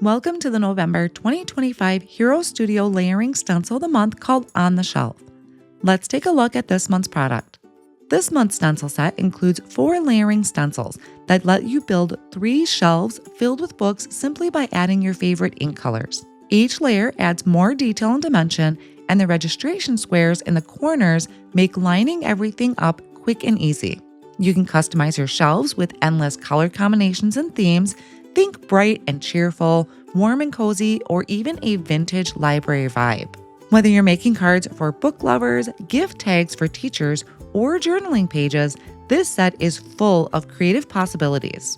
Welcome to the November 2025 Hero Studio Layering Stencil of the Month called On the Shelf. Let's take a look at this month's product. This month's stencil set includes 4 layering stencils that let you build 3 shelves filled with books simply by adding your favorite ink colors. Each layer adds more detail and dimension, and the registration squares in the corners make lining everything up quick and easy. You can customize your shelves with endless color combinations and themes. Think bright and cheerful, warm and cozy, or even a vintage library vibe. Whether you're making cards for book lovers, gift tags for teachers, or journaling pages, this set is full of creative possibilities.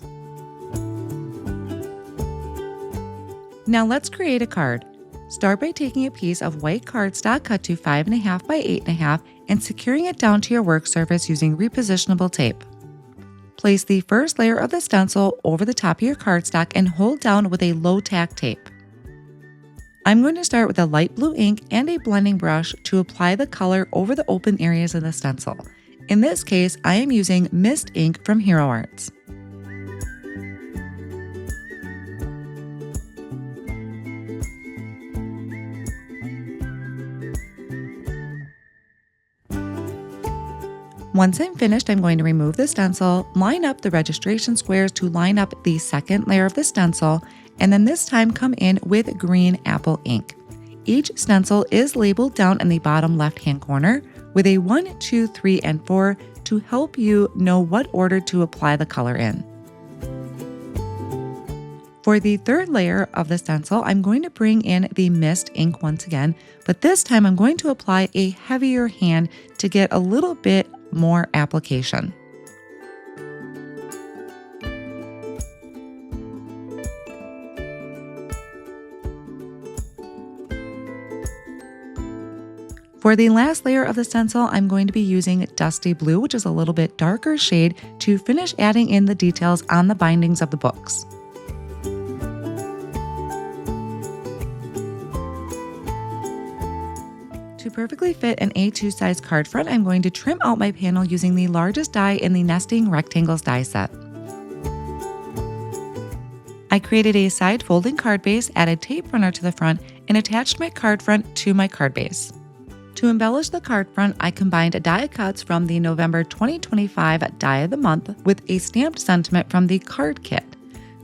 Now let's create a card. Start by taking a piece of white cardstock cut to 5.5 by 8.5 and securing it down to your work surface using repositionable tape. Place the first layer of the stencil over the top of your cardstock and hold down with a low-tack tape. I'm going to start with a light blue ink and a blending brush to apply the color over the open areas of the stencil. In this case, I am using Mist ink from Hero Arts. Once I'm finished, I'm going to remove the stencil, line up the registration squares to line up the second layer of the stencil, and then this time come in with green apple ink. Each stencil is labeled down in the bottom left-hand corner with a 1, 2, 3, and 4 to help you know what order to apply the color in. For the third layer of the stencil, I'm going to bring in the Mist ink once again, but this time I'm going to apply a heavier hand to get a little bit more application. For the last layer of the stencil, I'm going to be using Dusty Blue, which is a little bit darker shade, to finish adding in the details on the bindings of the books. To perfectly fit an A2 size card front, I'm going to trim out my panel using the largest die in the Nesting Rectangles die set. I created a side folding card base, added tape runner to the front, and attached my card front to my card base. To embellish the card front, I combined die cuts from the November 2025 Die of the Month with a stamped sentiment from the card kit.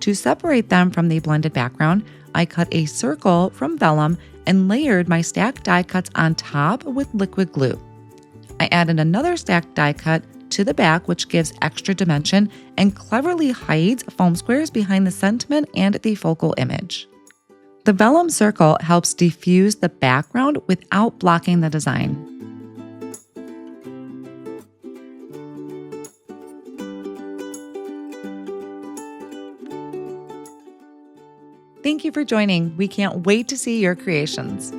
To separate them from the blended background, I cut a circle from vellum and layered my stacked die cuts on top with liquid glue. I added another stacked die cut to the back, which gives extra dimension and cleverly hides foam squares behind the sentiment and the focal image. The vellum circle helps diffuse the background without blocking the design. Thank you for joining. We can't wait to see your creations.